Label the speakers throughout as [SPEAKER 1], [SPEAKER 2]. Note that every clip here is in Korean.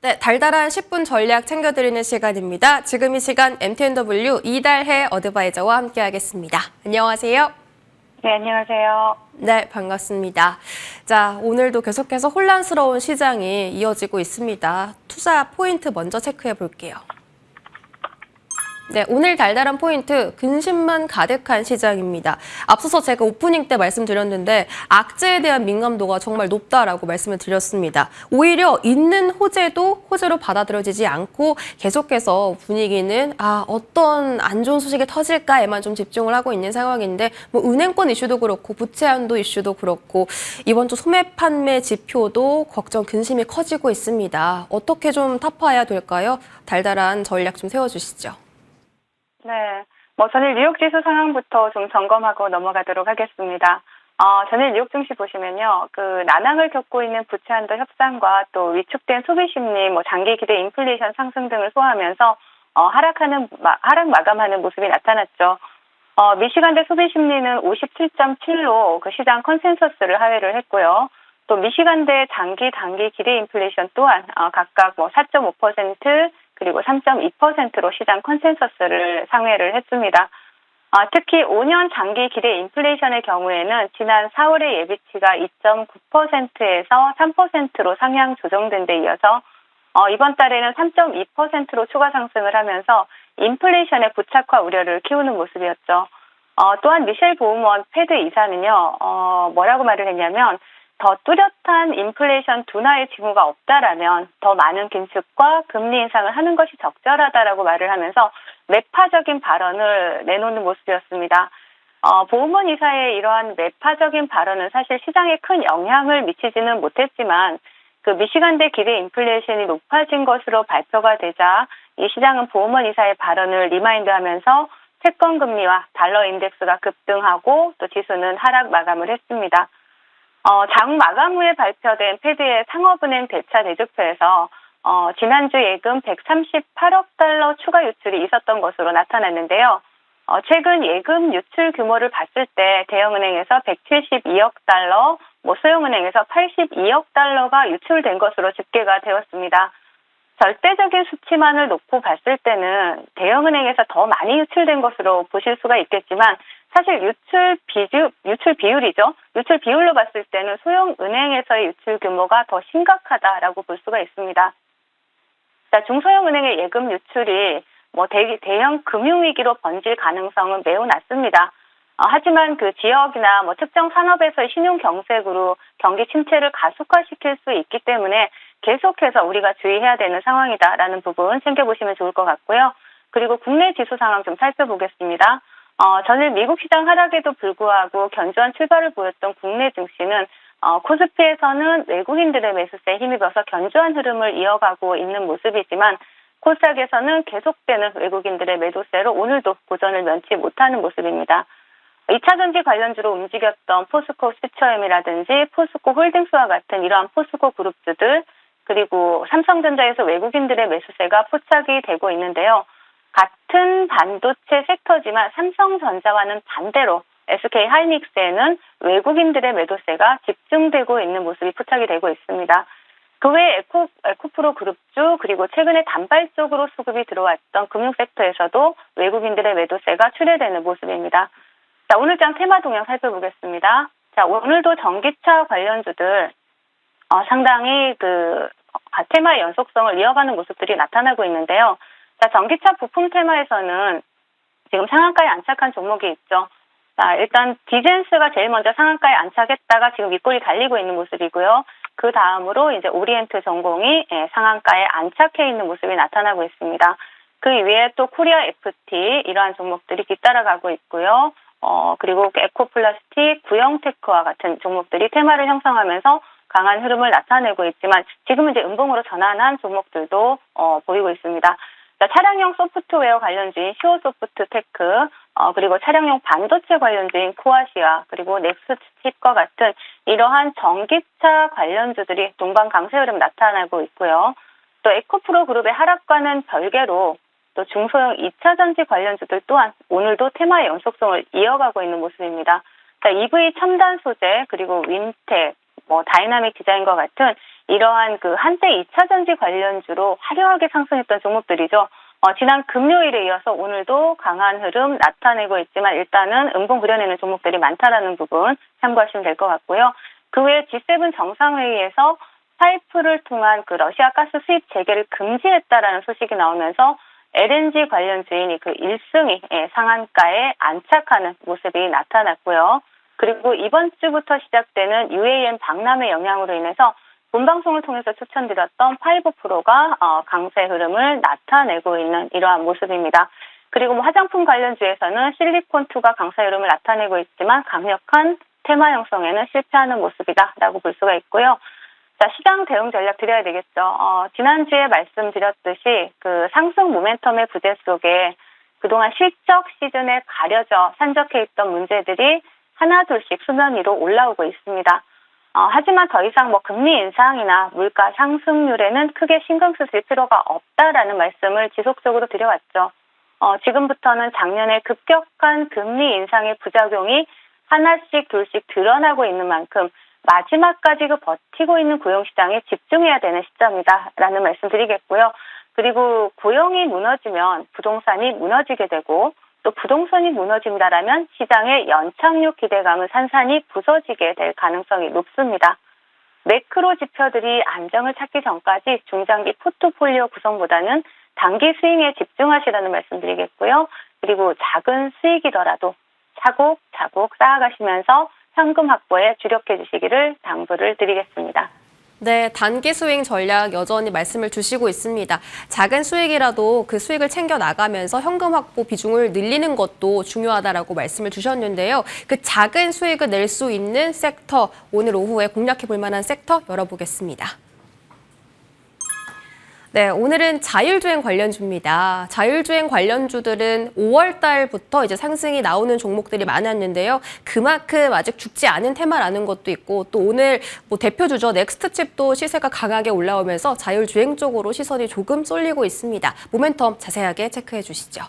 [SPEAKER 1] 네, 달달한 10분 전략 챙겨드리는 시간입니다. 지금 이 시간 MTNW 이달해 어드바이저와 함께하겠습니다. 안녕하세요.
[SPEAKER 2] 네, 안녕하세요.
[SPEAKER 1] 네, 반갑습니다. 자, 오늘도 계속해서 혼란스러운 시장이 이어지고 있습니다. 투자 포인트 먼저 체크해 볼게요. 네, 오늘 달달한 포인트, 근심만 가득한 시장입니다. 앞서서 제가 오프닝 때 말씀드렸는데 악재에 대한 민감도가 정말 높다라고 말씀을 드렸습니다. 오히려 있는 호재도 호재로 받아들여지지 않고 계속해서 분위기는 어떤 안 좋은 소식이 터질까에만 좀 집중을 하고 있는 상황인데 은행권 이슈도 그렇고 부채 한도 이슈도 그렇고 이번 주 소매 판매 지표도 걱정, 근심이 커지고 있습니다. 어떻게 좀 타파해야 될까요? 달달한 전략 좀 세워주시죠.
[SPEAKER 2] 네, 전일 뉴욕 지수 상황부터 좀 점검하고 넘어가도록 하겠습니다. 전일 뉴욕 증시 보시면요, 난항을 겪고 있는 부채 한도 협상과 또 위축된 소비 심리, 장기 기대 인플레이션 상승 등을 소화하면서 하락 마감하는 모습이 나타났죠. 미시간대 소비 심리는 57.7로 그 시장 컨센서스를 하회를 했고요. 또 미시간대 단기 기대 인플레이션 또한 각각 4.5% 그리고 3.2%로 시장 컨센서스를 상회를 했습니다. 특히 5년 장기 기대 인플레이션의 경우에는 지난 4월의 예비치가 2.9%에서 3%로 상향 조정된 데 이어서 이번 달에는 3.2%로 추가 상승을 하면서 인플레이션의 부착화 우려를 키우는 모습이었죠. 또한 미셸 보우먼 패드 이사는요, 뭐라고 말을 했냐면 더 뚜렷한 인플레이션 둔화의 징후가 없다라면 더 많은 긴축과 금리 인상을 하는 것이 적절하다라고 말을 하면서 매파적인 발언을 내놓는 모습이었습니다. 보우먼 이사의 이러한 매파적인 발언은 사실 시장에 큰 영향을 미치지는 못했지만 그 미시간대 기대 인플레이션이 높아진 것으로 발표가 되자 이 시장은 보우먼 이사의 발언을 리마인드하면서 채권 금리와 달러 인덱스가 급등하고 또 지수는 하락 마감을 했습니다. 장 마감 후에 발표된 패드의 상업은행 대차 대조표에서 지난주 예금 138억 달러 추가 유출이 있었던 것으로 나타났는데요. 최근 예금 유출 규모를 봤을 때 대형은행에서 172억 달러, 소형은행에서 82억 달러가 유출된 것으로 집계가 되었습니다. 절대적인 수치만을 놓고 봤을 때는 대형은행에서 더 많이 유출된 것으로 보실 수가 있겠지만 사실 유출 비율이죠. 유출 비율로 봤을 때는 소형은행에서의 유출 규모가 더 심각하다라고 볼 수가 있습니다. 자, 중소형은행의 예금 유출이 대형 금융위기로 번질 가능성은 매우 낮습니다. 하지만 그 지역이나 특정 산업에서의 신용 경색으로 경기 침체를 가속화시킬 수 있기 때문에 계속해서 우리가 주의해야 되는 상황이다라는 부분 챙겨보시면 좋을 것 같고요. 그리고 국내 지수 상황 좀 살펴보겠습니다. 전일 미국 시장 하락에도 불구하고 견조한 출발을 보였던 국내 증시는 코스피에서는 외국인들의 매수세에 힘입어서 견조한 흐름을 이어가고 있는 모습이지만 코스닥에서는 계속되는 외국인들의 매도세로 오늘도 고전을 면치 못하는 모습입니다. 2차전지 관련주로 움직였던 포스코 스처엠이라든지 포스코 홀딩스와 같은 이러한 포스코 그룹주들 그리고 삼성전자에서 외국인들의 매수세가 포착이 되고 있는데요. 같은 반도체 섹터지만 삼성전자와는 반대로 SK 하이닉스에는 외국인들의 매도세가 집중되고 있는 모습이 포착이 되고 있습니다. 그 외에 에코프로 그룹주 그리고 최근에 단발적으로 수급이 들어왔던 금융섹터에서도 외국인들의 매도세가 출회되는 모습입니다. 자, 오늘장 테마 동향 살펴보겠습니다. 자, 오늘도 전기차 관련주들 상당히 테마의 연속성을 이어가는 모습들이 나타나고 있는데요. 자, 전기차 부품 테마에서는 지금 상한가에 안착한 종목이 있죠. 자, 일단 디젠스가 제일 먼저 상한가에 안착했다가 지금 윗골이 달리고 있는 모습이고요. 그 다음으로 이제 오리엔트 전공이 상한가에 안착해 있는 모습이 나타나고 있습니다. 그 위에 또 코리아 FT 이러한 종목들이 뒤따라가고 있고요. 그리고 에코플라스틱, 구형테크와 같은 종목들이 테마를 형성하면서 강한 흐름을 나타내고 있지만 지금은 이제 음봉으로 전환한 종목들도 보이고 있습니다. 자, 차량용 소프트웨어 관련주인 시오소프트테크, 그리고 차량용 반도체 관련주인 코아시아, 그리고 넥스트칩과 같은 이러한 전기차 관련주들이 동반 강세 흐름 나타나고 있고요. 또 에코프로 그룹의 하락과는 별개로 또 중소형 2차전지 관련주들 또한 오늘도 테마의 연속성을 이어가고 있는 모습입니다. 자, EV 첨단 소재, 그리고 윈텍, 다이나믹 디자인과 같은 이러한 그 한때 2차 전지 관련주로 화려하게 상승했던 종목들이죠. 지난 금요일에 이어서 오늘도 강한 흐름 나타내고 있지만 일단은 음봉 그려내는 종목들이 많다라는 부분 참고하시면 될 것 같고요. 그 외에 G7 정상회의에서 파이프를 통한 그 러시아 가스 수입 재개를 금지했다라는 소식이 나오면서 LNG 관련주인 그 1승이 상한가에 안착하는 모습이 나타났고요. 그리고 이번 주부터 시작되는 UAM 박람회 영향으로 인해서 본방송을 통해서 추천드렸던 파이브 프로가 강세 흐름을 나타내고 있는 이러한 모습입니다. 그리고 뭐 화장품 관련주에서는 실리콘2가 강세 흐름을 나타내고 있지만 강력한 테마 형성에는 실패하는 모습이다라고 볼 수가 있고요. 자, 시장 대응 전략 드려야 되겠죠. 지난주에 말씀드렸듯이 그 상승 모멘텀의 부재 속에 그동안 실적 시즌에 가려져 산적해 있던 문제들이 하나둘씩 수면 위로 올라오고 있습니다. 하지만 더 이상 뭐 금리 인상이나 물가 상승률에는 크게 신경 쓰실 필요가 없다라는 말씀을 지속적으로 드려왔죠. 지금부터는 작년에 급격한 금리 인상의 부작용이 하나씩 둘씩 드러나고 있는 만큼 마지막까지 그 버티고 있는 고용시장에 집중해야 되는 시점이다라는 말씀 드리겠고요. 그리고 고용이 무너지면 부동산이 무너지게 되고 또 부동산이 무너진다라면 시장의 연착륙 기대감은 산산이 부서지게 될 가능성이 높습니다. 매크로 지표들이 안정을 찾기 전까지 중장기 포트폴리오 구성보다는 단기 스윙에 집중하시라는 말씀 드리겠고요. 그리고 작은 수익이더라도 차곡차곡 쌓아가시면서 현금 확보에 주력해 주시기를 당부를 드리겠습니다.
[SPEAKER 1] 네, 단기 수익 전략 여전히 말씀을 주시고 있습니다. 작은 수익이라도 그 수익을 챙겨 나가면서 현금 확보 비중을 늘리는 것도 중요하다라고 말씀을 주셨는데요. 그 작은 수익을 낼 수 있는 섹터, 오늘 오후에 공략해 볼 만한 섹터 열어보겠습니다. 네, 오늘은 자율주행 관련주입니다. 자율주행 관련주들은 5월 달부터 이제 상승이 나오는 종목들이 많았는데요. 그만큼 아직 죽지 않은 테마라는 것도 있고 또 오늘 뭐 대표주죠. 넥스트칩도 시세가 강하게 올라오면서 자율주행 쪽으로 시선이 조금 쏠리고 있습니다. 모멘텀 자세하게 체크해 주시죠.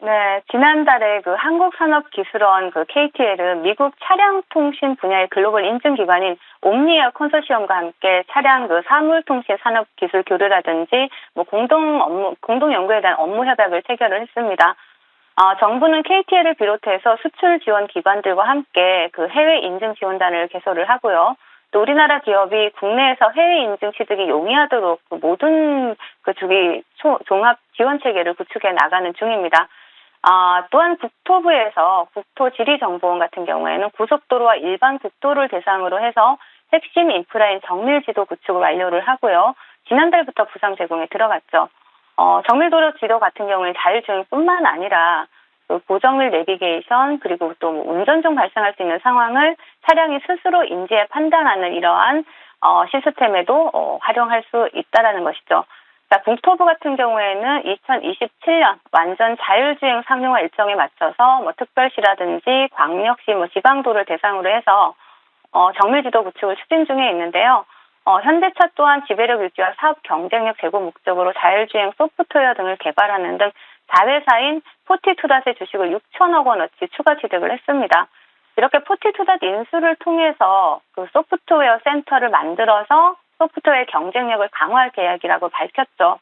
[SPEAKER 2] 네, 지난달에 그 한국산업기술원 그 KTL은 미국 차량통신 분야의 글로벌 인증기관인 옴니어 컨소시엄과 함께 차량 그 사물통신 산업기술 교류라든지 뭐 공동 연구에 대한 업무 협약을 체결을 했습니다. 정부는 KTL을 비롯해서 수출 지원 기관들과 함께 그 해외 인증 지원단을 개설을 하고요. 또 우리나라 기업이 국내에서 해외 인증 취득이 용이하도록 그 모든 그 주기 종합 지원 체계를 구축해 나가는 중입니다. 또한 국토부에서 국토지리정보원 같은 경우에는 고속도로와 일반 국도를 대상으로 해서 핵심 인프라인 정밀지도 구축을 완료를 하고요. 지난달부터 부상 제공에 들어갔죠. 정밀도로 지도 같은 경우에 자율주행뿐만 아니라 고정밀 내비게이션 그리고 또 운전 중 발생할 수 있는 상황을 차량이 스스로 인지해 판단하는 이러한 시스템에도 활용할 수 있다라는 것이죠. 자, 국토부 같은 경우에는 2027년 완전 자율주행 상용화 일정에 맞춰서 뭐 특별시라든지 광역시, 뭐 지방도를 대상으로 해서 정밀지도 구축을 추진 중에 있는데요. 현대차 또한 지배력 유지와 사업 경쟁력 제고 목적으로 자율주행 소프트웨어 등을 개발하는 등 자회사인 포티투닷의 주식을 6천억 원어치 추가 취득을 했습니다. 이렇게 포티투닷 인수를 통해서 그 소프트웨어 센터를 만들어서 소프트웨어 경쟁력을 강화할 계획이라고 밝혔죠.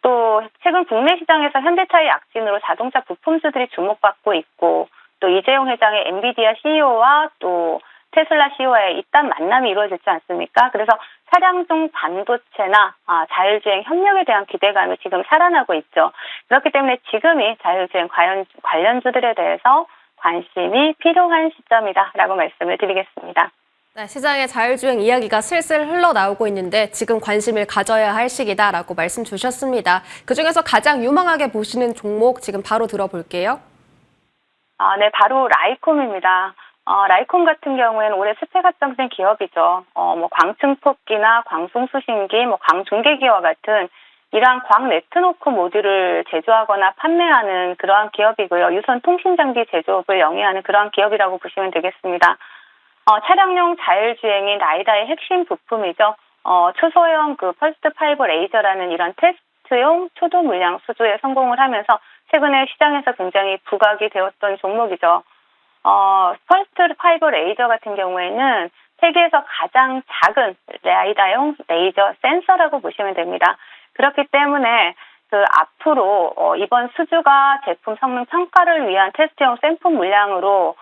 [SPEAKER 2] 또 최근 국내 시장에서 현대차의 약진으로 자동차 부품주들이 주목받고 있고 또 이재용 회장의 엔비디아 CEO와 또 테슬라 CEO와의 이딴 만남이 이루어졌지 않습니까? 그래서 차량 중 반도체나 자율주행 협력에 대한 기대감이 지금 살아나고 있죠. 그렇기 때문에 지금이 자율주행 관련주들에 대해서 관심이 필요한 시점이다라고 말씀을 드리겠습니다.
[SPEAKER 1] 네, 시장의 자율주행 이야기가 슬슬 흘러나오고 있는데 지금 관심을 가져야 할 시기다라고 말씀 주셨습니다. 그중에서 가장 유망하게 보시는 종목 지금 바로 들어볼게요.
[SPEAKER 2] 네, 바로 라이콤입니다. 라이콤 같은 경우에는 올해 수채 가점된 기업이죠. 뭐 광층폭기나 광송수신기, 뭐 광중계기와 같은 이러한 광 네트워크 모듈을 제조하거나 판매하는 그러한 기업이고요. 유선 통신장비 제조업을 영위하는 그러한 기업이라고 보시면 되겠습니다. 차량용 자율주행인 라이다의 핵심 부품이죠. 초소형 그 펄스트 파이버 레이저라는 이런 테스트용 초도 물량 수주에 성공을 하면서 최근에 시장에서 굉장히 부각이 되었던 종목이죠. 퍼스트 파이버 레이저 같은 경우에는 세계에서 가장 작은 라이다용 레이저 센서라고 보시면 됩니다. 그렇기 때문에 그 앞으로 이번 수주가 제품 성능 평가를 위한 테스트용 샘플 물량으로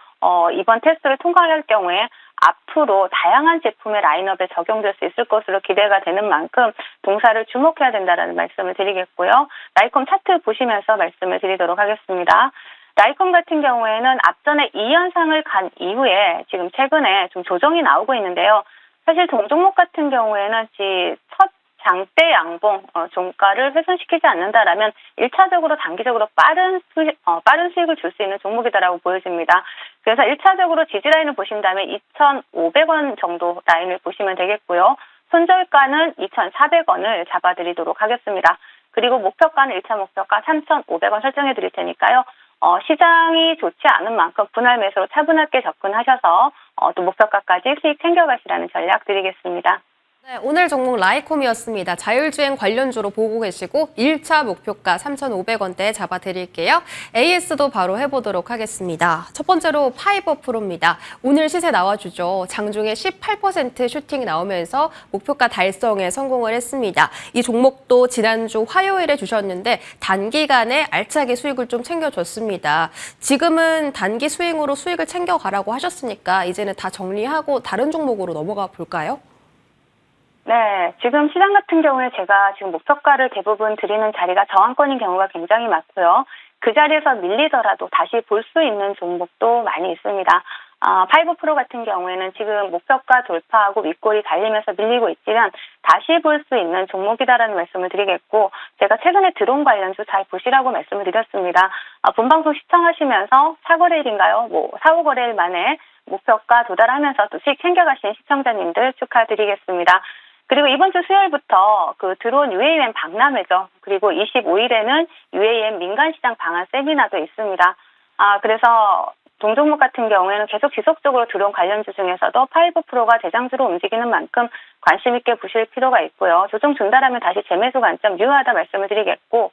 [SPEAKER 2] 이번 테스트를 통과할 경우에 앞으로 다양한 제품의 라인업에 적용될 수 있을 것으로 기대가 되는 만큼 동사를 주목해야 된다는 말씀을 드리겠고요. 라이콤 차트 보시면서 말씀을 드리도록 하겠습니다. 라이콤 같은 경우에는 앞전에 이 현상을 간 이후에 지금 최근에 좀 조정이 나오고 있는데요. 사실 동종목 같은 경우에는 첫 장대 양봉 종가를 훼손시키지 않는다라면 1차적으로 단기적으로 빠른 수익을 줄 수 있는 종목이다라고 보여집니다. 그래서 1차적으로 지지라인을 보신다면 2,500원 정도 라인을 보시면 되겠고요. 손절가는 2,400원을 잡아드리도록 하겠습니다. 그리고 목표가는 1차 목표가 3,500원 설정해 드릴 테니까요. 시장이 좋지 않은 만큼 분할 매수로 차분하게 접근하셔서 또 목표가까지 수익 챙겨가시라는 전략 드리겠습니다.
[SPEAKER 1] 네, 오늘 종목 라이콤이었습니다. 자율주행 관련주로 보고 계시고 1차 목표가 3,500원대 잡아드릴게요. AS도 바로 해보도록 하겠습니다. 첫 번째로 파이버 프로입니다. 오늘 시세 나와주죠. 장중에 18% 슈팅 나오면서 목표가 달성에 성공을 했습니다. 이 종목도 지난주 화요일에 주셨는데 단기간에 알차게 수익을 좀 챙겨줬습니다. 지금은 단기 스윙으로 수익을 챙겨가라고 하셨으니까 이제는 다 정리하고 다른 종목으로 넘어가 볼까요?
[SPEAKER 2] 네, 지금 시장 같은 경우에 제가 지금 목표가를 대부분 드리는 자리가 저항권인 경우가 굉장히 많고요. 그 자리에서 밀리더라도 다시 볼 수 있는 종목도 많이 있습니다. 파이버 프로 같은 경우에는 지금 목표가 돌파하고 윗골이 달리면서 밀리고 있지만 다시 볼 수 있는 종목이다라는 말씀을 드리겠고, 제가 최근에 드론 관련주 잘 보시라고 말씀을 드렸습니다. 본방송 시청하시면서 4거래일인가요? 4, 5거래일 만에 목표가 도달하면서 또 수익 챙겨가신 시청자님들 축하드리겠습니다. 그리고 이번 주 수요일부터 그 드론 UAM 박람회죠. 그리고 25일에는 UAM 민간시장 방안 세미나도 있습니다. 그래서 동종목 같은 경우에는 계속 지속적으로 드론 관련주 중에서도 파이버 프로가 대장주로 움직이는 만큼 관심 있게 보실 필요가 있고요. 조정 준다라면 다시 재매수 관점 유효하다 말씀을 드리겠고,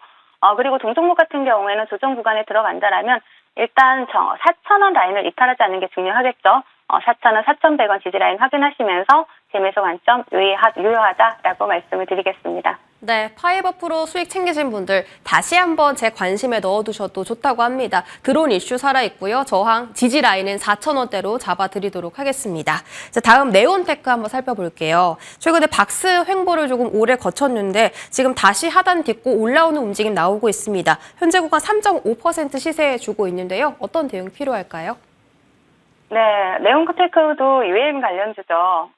[SPEAKER 2] 그리고 동종목 같은 경우에는 조정 구간에 들어간다라면 일단 4,000원 라인을 이탈하지 않는 게 중요하겠죠. 4,000원, 4,100원 지지라인 확인하시면서 재매수 관점 유효하다라고 말씀을 드리겠습니다.
[SPEAKER 1] 네, 파이버 프로 수익 챙기신 분들 다시 한번 제 관심에 넣어두셔도 좋다고 합니다. 드론 이슈 살아있고요. 저항, 지지 라인은 4,000원대로 잡아드리도록 하겠습니다. 자, 다음 네온테크 한번 살펴볼게요. 최근에 박스 횡보를 조금 오래 거쳤는데 지금 다시 하단 딛고 올라오는 움직임 나오고 있습니다. 현재 구간 3.5% 시세에 주고 있는데요. 어떤 대응 필요할까요?
[SPEAKER 2] 네, 네온테크도 UAM 관련주죠.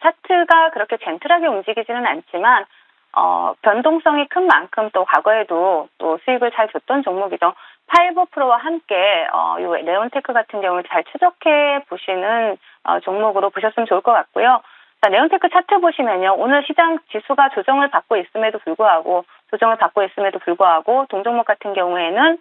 [SPEAKER 2] 차트가 그렇게 젠틀하게 움직이지는 않지만 변동성이 큰 만큼 또 과거에도 또 수익을 잘 줬던 종목이죠. 파이버 프로와 함께 이 네온테크 같은 경우는 잘 추적해 보시는 종목으로 보셨으면 좋을 것 같고요. 자, 네온테크 차트 보시면요. 오늘 시장 지수가 조정을 받고 있음에도 불구하고 동종목 같은 경우에는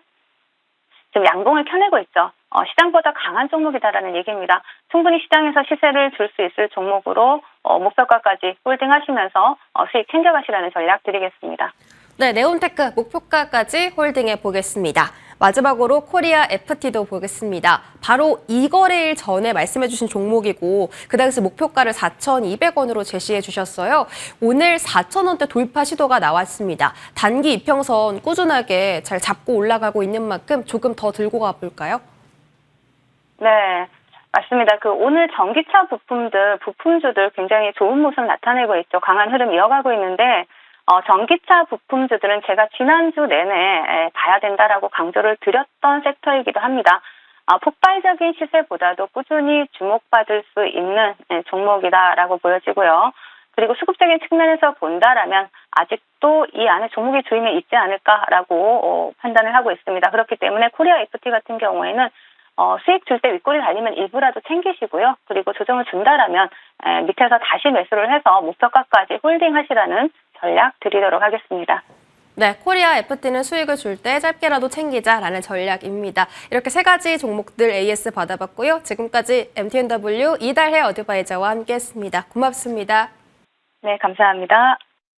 [SPEAKER 2] 지금 양봉을 켜내고 있죠. 시장보다 강한 종목이다라는 얘기입니다. 충분히 시장에서 시세를 줄 수 있을 종목으로 목표가까지 홀딩하시면서 수익 챙겨가시라는 전략 드리겠습니다.
[SPEAKER 1] 네, 네온테크 목표가까지 홀딩해 보겠습니다. 마지막으로 코리아 FT도 보겠습니다. 바로 이 거래일 전에 말씀해 주신 종목이고 그 당시 목표가를 4,200원으로 제시해 주셨어요. 오늘 4,000원대 돌파 시도가 나왔습니다. 단기 이평선 꾸준하게 잘 잡고 올라가고 있는 만큼 조금 더 들고 가볼까요?
[SPEAKER 2] 네, 맞습니다. 오늘 전기차 부품주들 굉장히 좋은 모습 나타내고 있죠. 강한 흐름 이어가고 있는데 전기차 부품주들은 제가 지난주 내내 봐야 된다라고 강조를 드렸던 섹터이기도 합니다. 폭발적인 시세보다도 꾸준히 주목받을 수 있는 종목이다라고 보여지고요. 그리고 수급적인 측면에서 본다라면 아직도 이 안에 종목의 주임에 있지 않을까라고 판단을 하고 있습니다. 그렇기 때문에 코리아 FT 같은 경우에는 수익 줄 때 윗골이 달리면 일부라도 챙기시고요. 그리고 조정을 준다라면 밑에서 다시 매수를 해서 목표가까지 홀딩하시라는 전략 드리도록 하겠습니다.
[SPEAKER 1] 네, 코리아 FT는 수익을 줄 때 짧게라도 챙기자라는 전략입니다. 이렇게 세 가지 종목들 AS 받아봤고요. 지금까지 MTNW 이달해 어드바이저와 함께했습니다. 고맙습니다.
[SPEAKER 2] 네, 감사합니다.